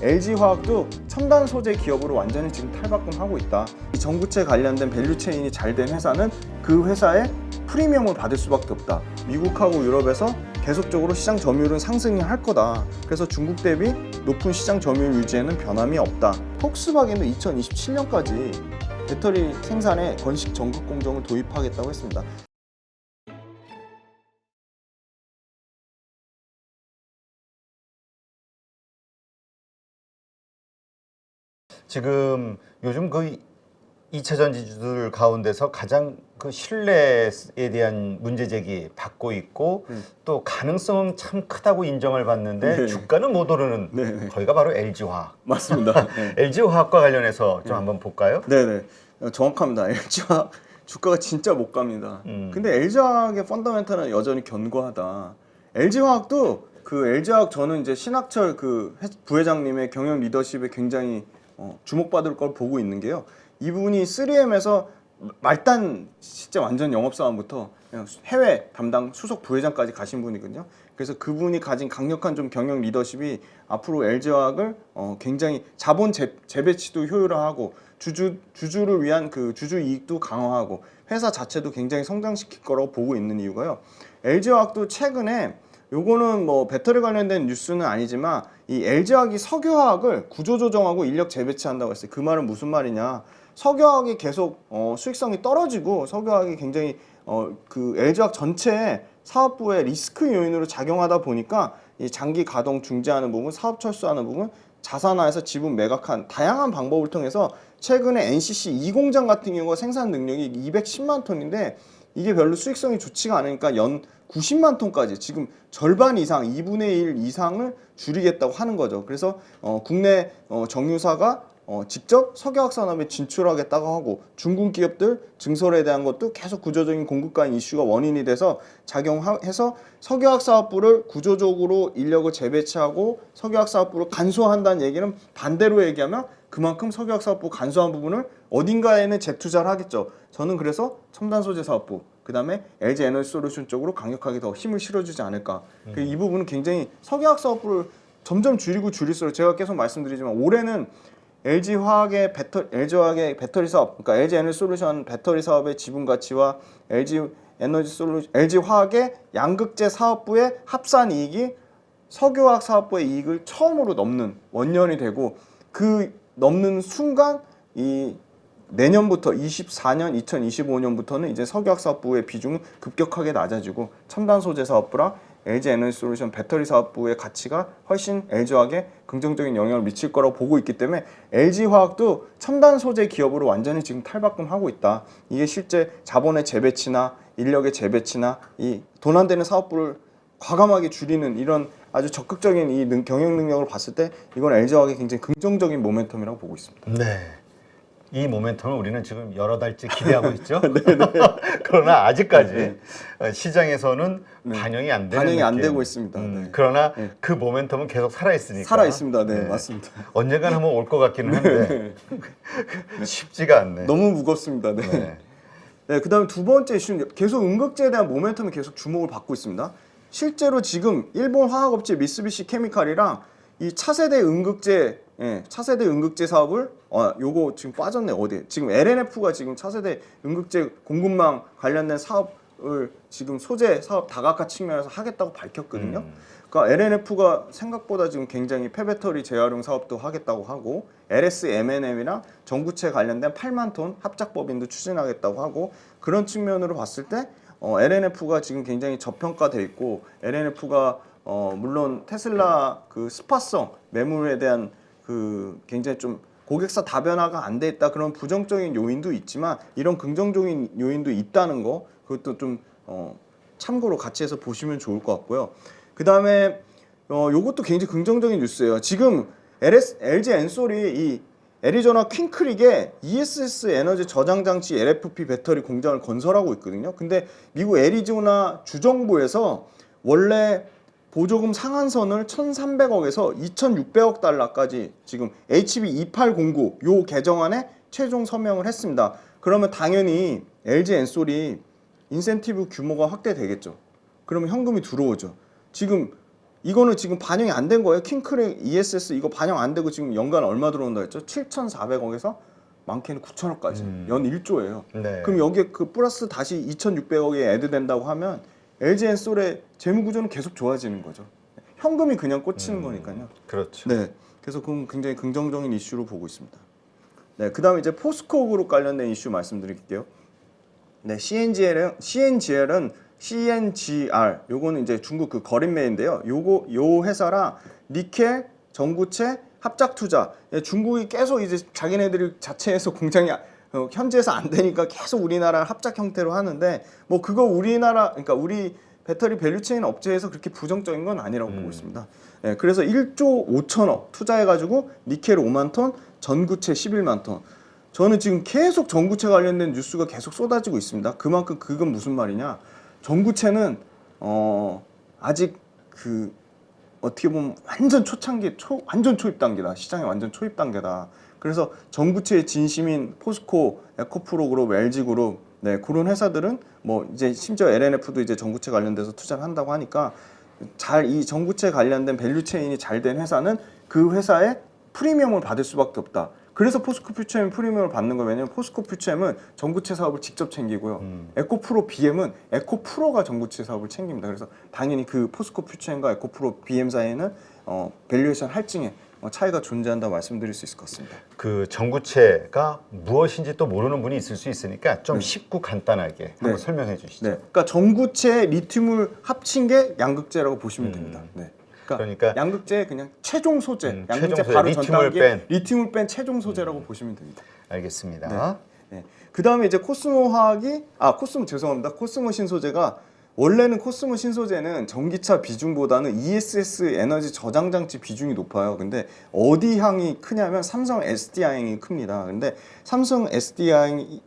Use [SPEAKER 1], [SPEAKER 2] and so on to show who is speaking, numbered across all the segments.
[SPEAKER 1] LG화학도 첨단 소재 기업으로 완전히 지금 탈바꿈하고 있다. 이 전구체 관련된 밸류체인이 잘 된 회사는 그 회사의 프리미엄을 받을 수밖에 없다. 미국하고 유럽에서 계속적으로 시장 점유율은 상승이 할 거다. 그래서 중국 대비 높은 시장 점유율 유지에는 변함이 없다. 폭스바겐도 2027년까지 배터리 생산에 건식 전극 공정을 도입하겠다고 했습니다.
[SPEAKER 2] 지금 요즘 그 2차 전지주들 가운데서 가장 그 신뢰에 대한 문제 제기 받고 있고 또 가능성은 참 크다고 인정을 받는데
[SPEAKER 1] 네.
[SPEAKER 2] 주가는 못 오르는
[SPEAKER 1] 네네.
[SPEAKER 2] 거기가 바로 LG화학.
[SPEAKER 1] 맞습니다. 네.
[SPEAKER 2] LG화학과 관련해서 좀 한번 볼까요?
[SPEAKER 1] 네네. 정확합니다. LG화학 주가가 진짜 못 갑니다. 근데 LG화학의 펀더멘탈은 여전히 견고하다. LG화학도 그 LG화학 저는 이제 신학철 그 부회장님의 경영 리더십에 굉장히 주목받을 걸 보고 있는 게요. 이분이 3M에서 말단 진짜 완전 영업사원부터 그냥 해외 담당 수석 부회장까지 가신 분이거든요. 그래서 그분이 가진 강력한 좀 경영 리더십이 앞으로 LG화학을 굉장히 자본 재배치도 효율화하고 주주를 위한 그 주주 이익도 강화하고 회사 자체도 굉장히 성장시킬 거라고 보고 있는 이유가요. LG화학도 최근에 요거는 뭐 배터리 관련된 뉴스는 아니지만 이 LG화학이 석유화학을 구조조정하고 인력 재배치한다고 했어요. 그 말은 무슨 말이냐? 석유화학이 계속 수익성이 떨어지고 석유화학이 굉장히 그 LG화학 전체 사업부의 리스크 요인으로 작용하다 보니까 이 장기 가동 중지하는 부분, 사업 철수하는 부분, 자산화해서 지분 매각한 다양한 방법을 통해서 최근에 NCC 2공장 같은 경우가 생산 능력이 210만 톤인데 이게 별로 수익성이 좋지가 않으니까 연 90만 톤까지 지금 절반 이상 2분의 1 이상을 줄이겠다고 하는 거죠. 그래서 국내 정유사가 직접 석유화학 산업에 진출하겠다고 하고 중국 기업들 증설에 대한 것도 계속 구조적인 공급 간 이슈가 원인이 돼서 작용해서 석유화학 사업부를 구조적으로 인력을 재배치하고 석유화학 사업부를 간소화한다는 얘기는 반대로 얘기하면 그만큼 석유화학 사업부 간소한 부분을 어딘가에는 재투자를 하겠죠. 저는 그래서 첨단 소재 사업부 그 다음에 LG 에너지 솔루션 쪽으로 강력하게 더 힘을 실어주지 않을까. 이 부분은 굉장히 석유화학 사업부를 점점 줄일수록 제가 계속 말씀드리지만 올해는 LG화학의 배터리 사업, 그러니까 LG 에너지 솔루션 배터리 사업의 지분 가치와 LG화학의 양극재 사업부의 합산 이익이 석유화학 사업부의 이익을 처음으로 넘는 원년이 되고 그 넘는 순간 이 내년부터 2025년부터는 이제 석유화학 사업부의 비중은 급격하게 낮아지고 첨단 소재 사업부랑 LG 에너지 솔루션 배터리 사업부의 가치가 훨씬 LG화학에 긍정적인 영향을 미칠 거라고 보고 있기 때문에 LG화학도 첨단 소재 기업으로 완전히 지금 탈바꿈하고 있다. 이게 실제 자본의 재배치나 인력의 재배치나 이 돈 안 되는 사업부를 과감하게 줄이는 이런 아주 적극적인 이 경영 능력을 봤을 때 이건 LG화학의 굉장히 긍정적인 모멘텀이라고 보고 있습니다.
[SPEAKER 2] 네. 이 모멘텀을 우리는 지금 여러 달째 기대하고 있죠. 그러나 아직까지 시장에서는 반영이 안 되는
[SPEAKER 1] 반영이 안
[SPEAKER 2] 느낌.
[SPEAKER 1] 되고 있습니다.
[SPEAKER 2] 그러나 그 모멘텀은 계속 살아 있으니까.
[SPEAKER 1] 살아 있습니다. 네, 맞습니다.
[SPEAKER 2] 언젠간 한번 올 것 같기는 한데 쉽지가 않네.
[SPEAKER 1] 너무 무겁습니다. 네. 네, 그다음에 두 번째 이슈는 계속 음극재에 대한 모멘텀이 계속 주목을 받고 있습니다. 실제로 지금 일본 화학업체 미쓰비시 케미칼이랑 이 차세대 음극재 사업을 요거 지금 빠졌네. 어디? 지금 LNF가 지금 차세대 음극재 공급망 관련된 사업을 지금 소재 사업 다각화 측면에서 하겠다고 밝혔거든요. 그러니까 LNF가 생각보다 지금 굉장히 폐배터리 재활용 사업도 하겠다고 하고 LS-MNM이랑 전구체 관련된 8만 톤 합작법인도 추진하겠다고 하고 그런 측면으로 봤을 때 LNF가 지금 굉장히 저평가돼 있고 LNF가 물론 테슬라 그 스파성 매물에 대한 그 굉장히 좀 고객사 다변화가 안 돼 있다 그런 부정적인 요인도 있지만 이런 긍정적인 요인도 있다는 거 그것도 좀 참고로 같이 해서 보시면 좋을 것 같고요. 그 다음에 요것도 굉장히 긍정적인 뉴스예요. 지금 LG 엔솔이 이 애리조나 퀸크릭에 ESS 에너지 저장 장치 LFP 배터리 공장을 건설하고 있거든요. 근데 미국 애리조나 주정부에서 원래 보조금 상한선을 1,300억에서 2,600억 달러까지 지금 HB 2809 요 개정안에 최종 서명을 했습니다. 그러면 당연히 LG 엔솔이 인센티브 규모가 확대되겠죠. 그러면 현금이 들어오죠. 지금 이거는 지금 반영이 안 된 거예요. 킹크랩 ESS 이거 반영 안 되고 지금 연간 얼마 들어온다 했죠? 7,400억에서 많게는 9천억까지 연 1조예요.
[SPEAKER 2] 네.
[SPEAKER 1] 그럼 여기에 그 플러스 다시 2,600억에 애드된다고 하면 LG엔솔의 재무 구조는 계속 좋아지는 거죠. 현금이 그냥 꽂히는 거니까요.
[SPEAKER 2] 그렇죠.
[SPEAKER 1] 네, 그래서 그건 굉장히 긍정적인 이슈로 보고 있습니다. 네, 그다음에 이제 포스코 그룹 관련된 이슈 말씀드릴게요. 네, CNGR은 CNGR 요거는 이제 중국 그 거린매인데요. 요 회사랑 니켈, 전구체, 합작 투자. 예, 중국이 계속 이제 자기네들이 자체에서 공장이 현지에서 안 되니까 계속 우리나라 합작 형태로 하는데 뭐 그거 우리나라 그러니까 우리 배터리 밸류체인 업체에서 그렇게 부정적인 건 아니라고 보고 있습니다. 예, 그래서 1조 5천억 투자해가지고 니켈 5만 톤, 전구체 11만 톤. 저는 지금 계속 전구체 관련된 뉴스가 계속 쏟아지고 있습니다. 그만큼 그건 무슨 말이냐? 전구체는 아직 그 어떻게 보면 완전 초창기, 완전 초입 단계다. 시장의 완전 초입 단계다. 그래서 전구체의 진심인 포스코, 에코프로그룹, LG그룹, 네, 그런 회사들은 뭐 이제 심지어 LNF도 이제 전구체 관련돼서 투자를 한다고 하니까 잘 이 전구체 관련된 밸류체인이 잘 된 회사는 그 회사의 프리미엄을 받을 수밖에 없다. 그래서 포스코 퓨처엠이 프리미엄을 받는 거예요. 왜냐면 포스코 퓨처엠은 전구체 사업을 직접 챙기고요. 에코프로 BM은 에코프로가 전구체 사업을 챙깁니다. 그래서 당연히 그 포스코 퓨처엠과 에코프로 BM 사이에는 밸류에이션 할증에 차이가 존재한다고 말씀드릴 수 있을 것 같습니다.
[SPEAKER 2] 그 전구체가 무엇인지 또 모르는 분이 있을 수 있으니까 좀 쉽고 간단하게 한번 설명해 주시죠.
[SPEAKER 1] 네. 그러니까 전구체 리튬을 합친 게 양극재라고 보시면 됩니다. 네. 그러니까 양극재의 그냥 최종 소재, 양극재
[SPEAKER 2] 최종 소재,
[SPEAKER 1] 바로
[SPEAKER 2] 리튬을
[SPEAKER 1] 전 단계
[SPEAKER 2] 뺀.
[SPEAKER 1] 리튬을 뺀 최종 소재라고 보시면 됩니다.
[SPEAKER 2] 알겠습니다.
[SPEAKER 1] 네. 그 다음에 이제 코스모 화학이 코스모 신소재가 원래는 코스모 신소재는 전기차 비중보다는 ESS 에너지 저장 장치 비중이 높아요. 근데 어디 향이 크냐면 삼성 SDI 향이 큽니다. 근데 삼성 SDI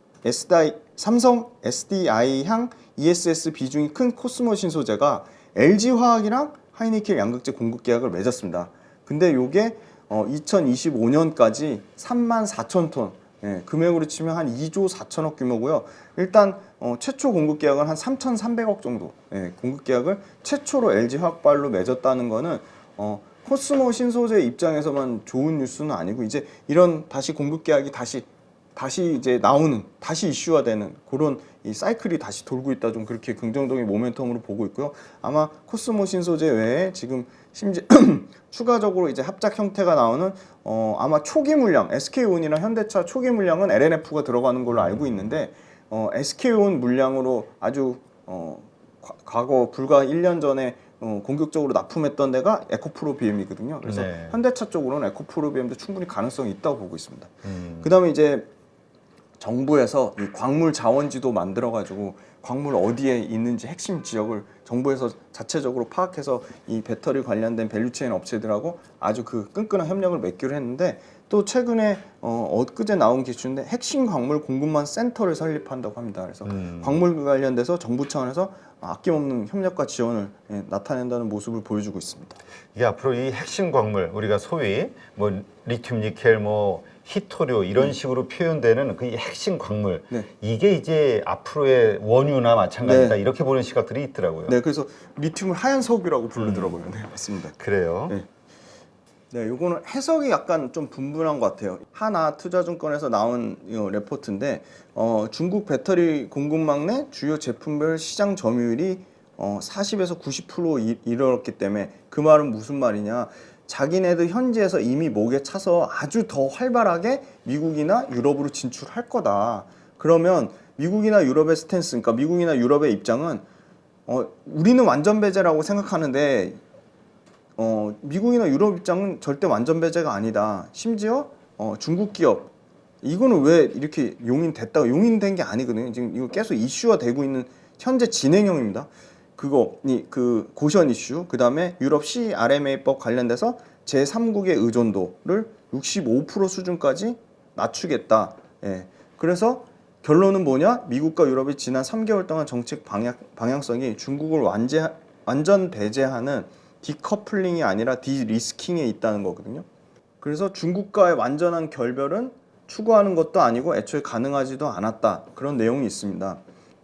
[SPEAKER 1] 향 ESS 비중이 큰 코스모 신소재가 LG 화학이랑 하이니켈 양극재 공급 계약을 맺었습니다. 근데 요게 2025년까지 34,000톤, 예, 금액으로 치면 한 2조 4천억 규모고요. 일단 최초 공급 계약은 한 3,300억 정도, 예, 공급 계약을 최초로 LG 화학발로 맺었다는 거는 코스모 신소재 입장에서만 좋은 뉴스는 아니고 이제 이런 다시 공급 계약이 다시 이제 나오는, 다시 이슈화되는 그런 이 사이클이 다시 돌고 있다, 좀 그렇게 긍정적인 모멘텀으로 보고 있고요. 아마 코스모 신소재 외에 지금 심지어 추가적으로 이제 합작 형태가 나오는 아마 초기 물량, SK온이랑 현대차 초기 물량은 LNF가 들어가는 걸로 알고 있는데 SK온 물량으로 아주 과거 불과 1년 전에 공격적으로 납품했던 데가 에코프로 BM이거든요. 그래서
[SPEAKER 2] 네.
[SPEAKER 1] 현대차 쪽으로는 에코프로 BM도 충분히 가능성이 있다고 보고 있습니다. 그다음에 이제 정부에서 이 광물 자원지도 만들어가지고 광물 어디에 있는지 핵심 지역을 정부에서 자체적으로 파악해서 이 배터리 관련된 밸류체인 업체들하고 아주 그 끈끈한 협력을 맺기로 했는데, 또 최근에 엊그제 나온 기준인데 핵심 광물 공급망 센터를 설립한다고 합니다. 그래서 광물 관련돼서 정부 차원에서 아낌없는 협력과 지원을 나타낸다는 모습을 보여주고 있습니다.
[SPEAKER 2] 이게 앞으로 이 핵심 광물, 우리가 소위 뭐 리튬, 니켈, 뭐 히토류 이런 식으로 표현되는 그 핵심 광물,
[SPEAKER 1] 네.
[SPEAKER 2] 이게 이제 앞으로의 원유나 마찬가지다,
[SPEAKER 1] 네.
[SPEAKER 2] 이렇게 보는 시각들이 있더라고요.
[SPEAKER 1] 네, 그래서 리튬을 하얀 석유라고 부르더라고요. 네, 맞습니다.
[SPEAKER 2] 그래요.
[SPEAKER 1] 네. 네, 요거는 해석이 약간 좀 분분한 것 같아요. 하나 투자증권에서 나온 레포트인데 중국 배터리 공급망 내 주요 제품별 시장 점유율이 40에서 90% 이르렀기 때문에, 그 말은 무슨 말이냐, 자기네들 현지에서 이미 목에 차서 아주 더 활발하게 미국이나 유럽으로 진출할 거다. 그러면 미국이나 유럽의 스탠스, 그러니까 미국이나 유럽의 입장은 우리는 완전 배제라고 생각하는데 미국이나 유럽 입장은 절대 완전 배제가 아니다. 심지어 중국 기업 이거는 왜 이렇게 용인됐다고, 용인된 게 아니거든요. 지금 이거 계속 이슈화 되고 있는 현재 진행형입니다. 그 고시원 이슈, 그 다음에 유럽 CRMA법 관련돼서 제3국의 의존도를 65% 수준까지 낮추겠다. 예. 그래서 결론은 뭐냐? 미국과 유럽이 지난 3개월 동안 정책 방향성이 중국을 완전 배제하는 디커플링이 아니라 디리스킹에 있다는 거거든요. 그래서 중국과의 완전한 결별은 추구하는 것도 아니고 애초에 가능하지도 않았다, 그런 내용이 있습니다.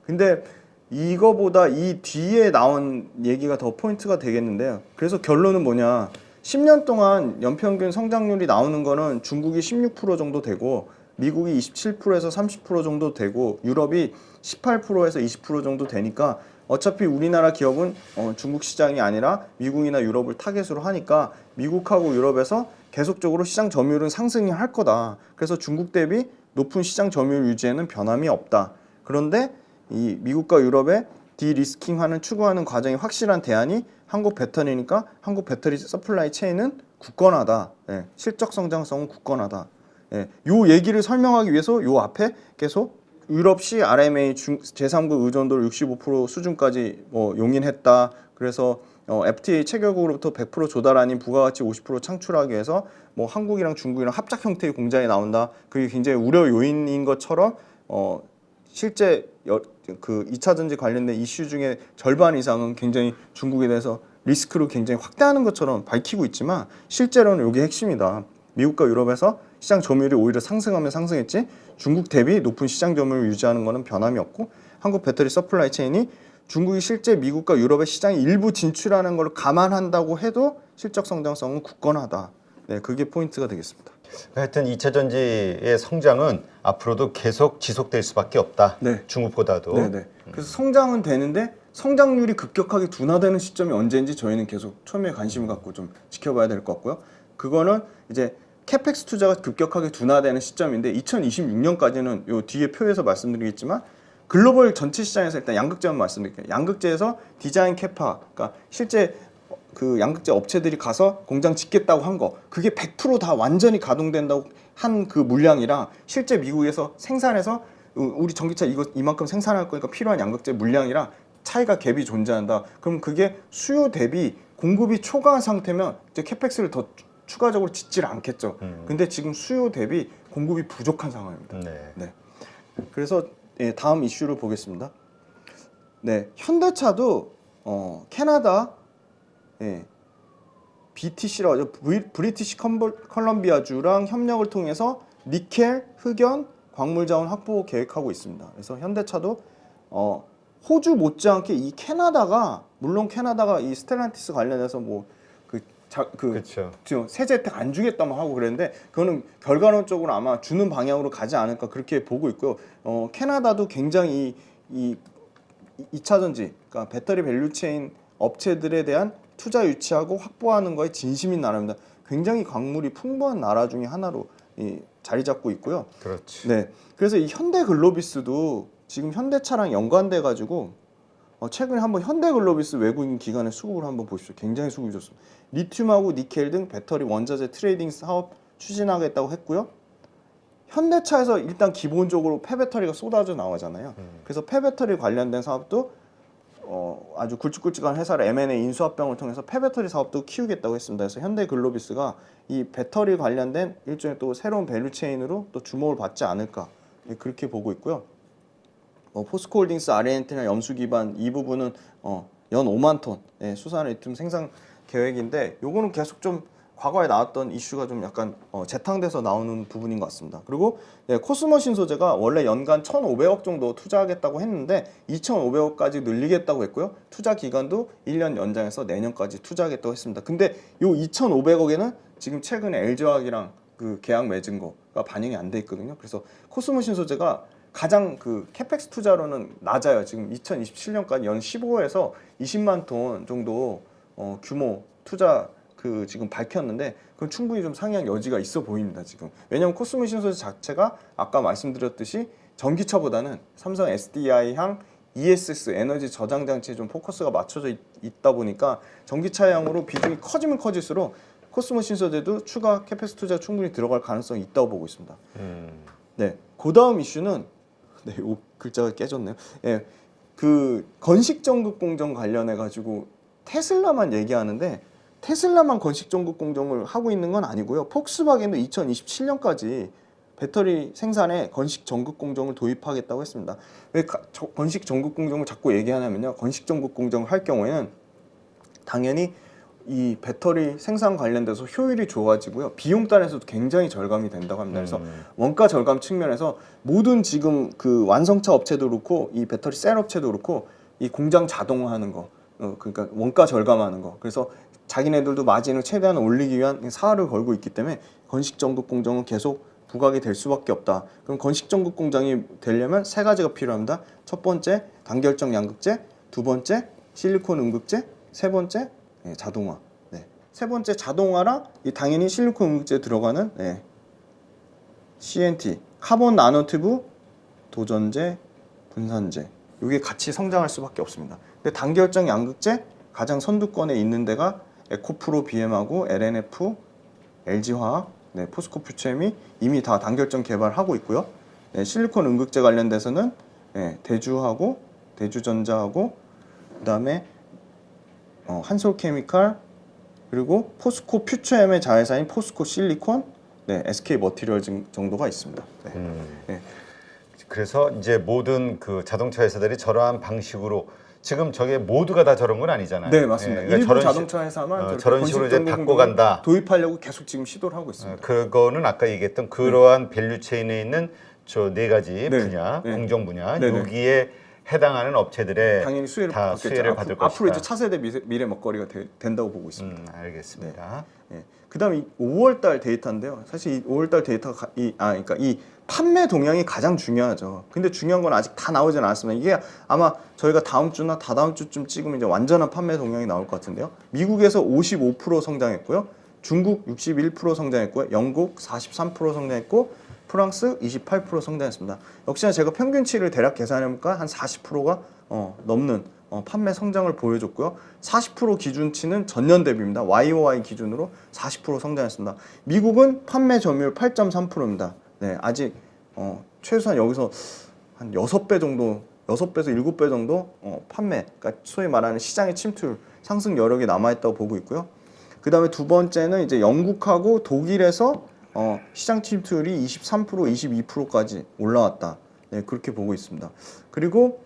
[SPEAKER 1] 근데 이거보다 이 뒤에 나온 얘기가 더 포인트가 되겠는데요. 그래서 결론은 뭐냐? 10년 동안 연평균 성장률이 나오는 거는 중국이 16% 정도 되고 미국이 27%에서 30% 정도 되고 유럽이 18%에서 20% 정도 되니까 어차피 우리나라 기업은 중국 시장이 아니라 미국이나 유럽을 타겟으로 하니까 미국하고 유럽에서 계속적으로 시장 점유율은 상승이 할 거다. 그래서 중국 대비 높은 시장 점유율 유지에는 변함이 없다. 그런데 이 미국과 유럽의 디리스킹하는 추구하는 과정이 확실한 대안이 한국 배터리니까 한국 배터리 서플라이 체인은 굳건하다. 예, 실적 성장성은 굳건하다. 예, 요 얘기를 설명하기 위해서 요 앞에 계속 유럽시 RMA 제3국 의존도를 65% 수준까지 용인했다. 그래서 FTA 체결국으로부터 100% 조달 아닌 부가가치 50% 창출하기 위해서 한국이랑 중국이랑 합작 형태의 공장이 나온다. 그게 굉장히 우려 요인인 것처럼 실제 그 2차 전지 관련된 이슈 중에 절반 이상은 굉장히 중국에 대해서 리스크를 굉장히 확대하는 것처럼 밝히고 있지만 실제로는 이게 핵심이다. 미국과 유럽에서 시장 점유율이 오히려 상승하면 상승했지 중국 대비 높은 시장 점유율을 유지하는 것은 변함이 없고 한국 배터리 서플라이 체인이 중국이 실제 미국과 유럽의 시장에 일부 진출하는 걸 감안한다고 해도 실적 성장성은 굳건하다. 네, 그게 포인트가 되겠습니다.
[SPEAKER 2] 하여튼 2차 전지의 성장은 앞으로도 계속 지속될 수밖에 없다.
[SPEAKER 1] 네.
[SPEAKER 2] 중국보다도.
[SPEAKER 1] 네네. 그래서 성장은 되는데 성장률이 급격하게 둔화되는 시점이 언제인지 저희는 계속 처음에 관심을 갖고 좀 지켜봐야 될 것 같고요. 그거는 이제 캐펙스 투자가 급격하게 둔화되는 시점인데 2026년까지는 요 뒤에 표에서 말씀드리겠지만 글로벌 전체 시장에서 일단 양극재만 말씀드릴게요. 양극재에서 디자인 캐파, 그러니까 실제 그 양극재 업체들이 가서 공장 짓겠다고 한 거, 그게 100% 다 완전히 가동된다고 한 그 물량이랑 실제 미국에서 생산해서 우리 전기차 이거 이만큼 생산할 거니까 필요한 양극재 물량이랑 차이가 갭이 존재한다. 그럼 그게 수요 대비 공급이 초과한 상태면 이제 캐펙스를 더 추가적으로 짓질 않겠죠. 근데 지금 수요 대비 공급이 부족한 상황입니다.
[SPEAKER 2] 네.
[SPEAKER 1] 네. 그래서 다음 이슈를 보겠습니다. 네, 현대차도 캐나다 BTC라고 하죠. 브리티시 컬럼비아주랑 협력을 통해서 니켈, 흑연, 광물자원 확보 계획하고 있습니다. 그래서 현대차도 호주 못지않게 이 캐나다가 물론 캐나다가 이 스텔란티스 관련해서
[SPEAKER 2] 그렇죠.
[SPEAKER 1] 세제 혜택 안 주겠다만 하고 그랬는데 그거는 결과론적으로 아마 주는 방향으로 가지 않을까 그렇게 보고 있고요. 캐나다도 굉장히 이 2차 전지, 그러니까 배터리 밸류체인 업체들에 대한 투자 유치하고 확보하는 거에 진심인 나라입니다. 굉장히 광물이 풍부한 나라 중에 하나로 자리 잡고 있고요.
[SPEAKER 2] 그렇지.
[SPEAKER 1] 네, 그래서 이 현대글로비스도 지금 현대차랑 연관돼 가지고 최근에 한번 현대글로비스 외국인 기관의 수급을 한번 보십시오. 굉장히 수급이 좋습니다. 리튬하고 니켈 등 배터리 원자재 트레이딩 사업 추진하겠다고 했고요. 현대차에서 일단 기본적으로 폐배터리가 쏟아져 나오잖아요. 그래서 폐배터리 관련된 사업도 아주 굵직굵직한 회사를 M&A 인수합병을 통해서 폐배터리 사업도 키우겠다고 했습니다. 그래서 현대글로비스가 이 배터리 관련된 일종의 또 새로운 밸류체인으로 또 주목을 받지 않을까 그렇게 보고 있고요. 포스코홀딩스 아르헨티나 염수 기반 이 부분은 연 5만 톤 수산 리튬 생산 계획인데 요거는 계속 좀 과거에 나왔던 이슈가 좀 약간 재탕돼서 나오는 부분인 것 같습니다. 그리고 코스모 신소재가 원래 연간 1,500억 정도 투자하겠다고 했는데 2,500억까지 늘리겠다고 했고요. 투자 기간도 1년 연장해서 내년까지 투자하겠다고 했습니다. 근데 요 2,500억에는 지금 최근에 LG화학이랑 그 계약 맺은 거가 반영이 안 돼 있거든요. 그래서 코스모 신소재가 가장 그 캐펙스 투자로는 낮아요. 지금 2027년까지 연 15에서 20만 톤 정도 규모 투자 그 지금 밝혔는데 그건 충분히 좀 상향 여지가 있어 보입니다. 지금 왜냐하면 코스모 신소재 자체가 아까 말씀드렸듯이 전기차보다는 삼성 SDI향 ESS 에너지 저장 장치에 좀 포커스가 맞춰져 있다 보니까 전기차향으로 비중이 커지면 커질수록 코스모 신소재도 추가 캐펙스 투자 충분히 들어갈 가능성이 있다고 보고 있습니다. 네, 그 다음 이슈는 요 글자가 깨졌네요. 예, 그 건식 전극 공정 관련해 가지고 테슬라만 얘기하는데 테슬라만 건식 전극 공정을 하고 있는 건 아니고요. 폭스바겐도 2027년까지 배터리 생산에 건식 전극 공정을 도입하겠다고 했습니다. 왜 건식 전극 공정을 자꾸 얘기하냐면요. 건식 전극 공정을 할 경우에는 당연히 이 배터리 생산 관련돼서 효율이 좋아지고요. 비용 단에서도 굉장히 절감이 된다고 합니다. 그래서 원가 절감 측면에서 모든 지금 그 완성차 업체도 그렇고 이 배터리 셀 업체도 그렇고 이 공장 자동화하는 거, 그러니까 원가 절감하는 거. 그래서 자기네들도 마진을 최대한 올리기 위한 사활을 걸고 있기 때문에 건식전국 공장은 계속 부각이 될 수밖에 없다. 그럼 건식전국 공장이 되려면 세 가지가 필요합니다. 첫 번째 단결정 양극재, 두 번째 실리콘 음극재, 세 번째 자동화. 네. 세 번째 자동화랑 당연히 실리콘 음극재에 들어가는 CNT, 카본 나노튜브, 도전제, 분산제. 이게 같이 성장할 수밖에 없습니다. 근데 단결정 양극재 가장 선두권에 있는 데가 에코프로 BM하고 LNF, LG화학, 포스코 퓨처엠이 이미 다 단결정 개발하고 있고요. 실리콘 음극재 관련돼서는 대주하고 대주전자하고 그다음에 한솔케미칼 그리고 포스코 퓨처엠의 자회사인 포스코 실리콘, SK 머티리얼 정도가 있습니다. 네.
[SPEAKER 2] 그래서 이제 모든 그 자동차 회사들이 저러한 방식으로 지금 저게 모두가 다 저런 건 아니잖아요.
[SPEAKER 1] 네, 맞습니다.
[SPEAKER 2] 그러니까
[SPEAKER 1] 일부 자동차 회사만
[SPEAKER 2] 저런 식으로 이제 바꿔간다.
[SPEAKER 1] 도입하려고 계속 지금 시도를 하고 있습니다.
[SPEAKER 2] 그거는 아까 얘기했던 그러한 밸류 체인에 있는 저 네 가지 분야, 공정 분야 여기에 해당하는 업체들의
[SPEAKER 1] 당연히 수혜를
[SPEAKER 2] 다
[SPEAKER 1] 받겠죠.
[SPEAKER 2] 수혜를 받을 것이다.
[SPEAKER 1] 앞으로 이제 차세대 미래 먹거리가 된다고 보고 있습니다.
[SPEAKER 2] 알겠습니다.
[SPEAKER 1] 그다음에 5월달 데이터인데요. 사실 이 5월달 데이터가 그러니까 이 판매 동향이 가장 중요하죠. 근데 중요한 건 아직 다 나오진 않았습니다. 이게 아마 저희가 다음 주나 다다음 주쯤 찍으면 이제 완전한 판매 동향이 나올 것 같은데요. 미국에서 55% 성장했고요. 중국 61% 성장했고요. 영국 43% 성장했고 프랑스 28% 성장했습니다. 역시나 제가 평균치를 대략 계산해보니까 한 40%가 넘는 판매 성장을 보여줬고요. 40% 기준치는 전년 대비입니다. YOY 기준으로 40% 성장했습니다. 미국은 판매 점유율 8.3%입니다. 네, 아직 최소한 여기서 한 6배 정도, 6배에서 7배 정도 판매, 그러니까 소위 말하는 시장의 침투율 상승 여력이 남아있다고 보고 있고요. 그 다음에 두 번째는 이제 영국하고 독일에서 시장 침투율이 23%, 22%까지 올라왔다. 네, 그렇게 보고 있습니다. 그리고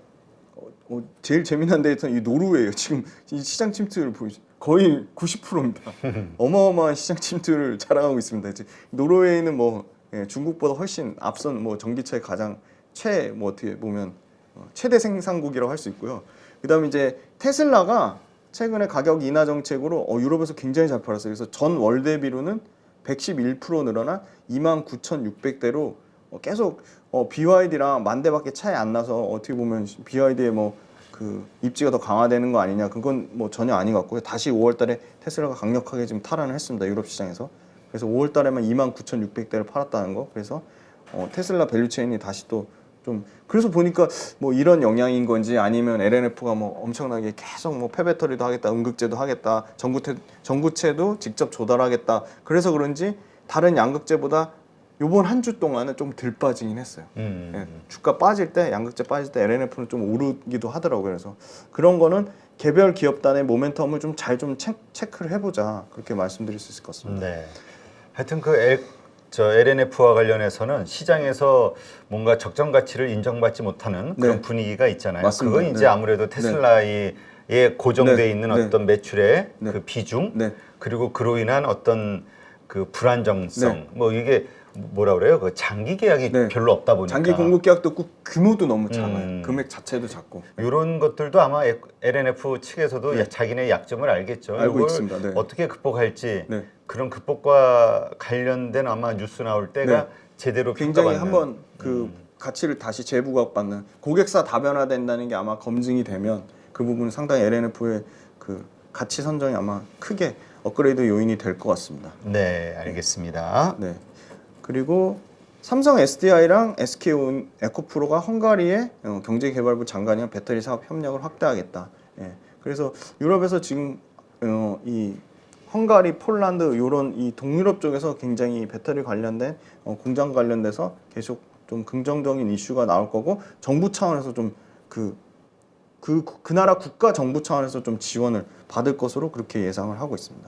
[SPEAKER 1] 제일 재미난 데이터는 이 노르웨이예요. 지금 이 시장 침투율을 보이죠. 거의 90%입니다. 어마어마한 시장 침투율을 자랑하고 있습니다. 이제 노르웨이는 중국보다 훨씬 앞선 전기차의 가장 어떻게 보면 최대 생산국이라고 할 수 있고요. 그다음에 이제 테슬라가 최근에 가격 인하 정책으로 유럽에서 굉장히 잘 팔았어요. 그래서 전 월 대비로는 111% 늘어난 29,600대로 계속 BYD랑 만 대밖에 차이 안 나서 어떻게 보면 BYD의 그 입지가 더 강화되는 거 아니냐, 그건 전혀 아닌 것 같고요. 다시 5월달에 테슬라가 강력하게 지금 탈환을 했습니다. 유럽 시장에서. 그래서 5월달에만 29,600대를 팔았다는 거. 그래서 테슬라 밸류체인이 다시 또 좀 그래서 보니까 이런 영향인 건지 아니면 LNF가 엄청나게 계속 폐배터리도 하겠다, 음극재도 하겠다, 전구체도 직접 조달하겠다. 그래서 그런지 다른 양극재보다 요번 한 주 동안은 좀 덜 빠지긴 했어요. 주가 빠질 때, 양극재 빠질 때 LNF는 좀 오르기도 하더라고요. 그래서 그런 거는 개별 기업단의 모멘텀을 좀 잘 체크를 해보자, 그렇게 말씀드릴 수 있을 것 같습니다.
[SPEAKER 2] 네. 하여튼 LNF와 관련해서는 시장에서 뭔가 적정 가치를 인정받지 못하는 그런 분위기가 있잖아요.
[SPEAKER 1] 맞습니다.
[SPEAKER 2] 그건 이제 아무래도 테슬라에 고정돼 있는 어떤 매출의 그 비중, 그리고 그로 인한 어떤 그 불안정성, 이게 뭐라 그래요? 그 장기 계약이 별로 없다 보니까
[SPEAKER 1] 장기 공급 계약도 없고 규모도 너무 작아요. 금액 자체도 작고.
[SPEAKER 2] 이런 것들도 아마 LNF 측에서도 자기네 약점을 알겠죠.
[SPEAKER 1] 알고
[SPEAKER 2] 이걸
[SPEAKER 1] 있습니다.
[SPEAKER 2] 어떻게 극복할지 그런 극복과 관련된 아마 뉴스 나올 때가 제대로
[SPEAKER 1] 굉장히
[SPEAKER 2] 평가받는.
[SPEAKER 1] 한번 그 가치를 다시 재부각받는, 고객사 다변화된다는 게 아마 검증이 되면 그 부분은 상당히 LNF의 그 가치 선정이 아마 크게 업그레이드 요인이 될 것 같습니다.
[SPEAKER 2] 네, 알겠습니다.
[SPEAKER 1] 네. 그리고 삼성 SDI랑 SK 에코프로가 헝가리의 경제개발부 장관이랑 배터리 사업 협력을 확대하겠다. 그래서 유럽에서 지금 이 헝가리, 폴란드 이런 이 동유럽 쪽에서 굉장히 배터리 관련된 공장 관련돼서 계속 좀 긍정적인 이슈가 나올 거고, 정부 차원에서 좀 그 나라 국가 정부 차원에서 좀 지원을 받을 것으로 그렇게 예상을 하고 있습니다.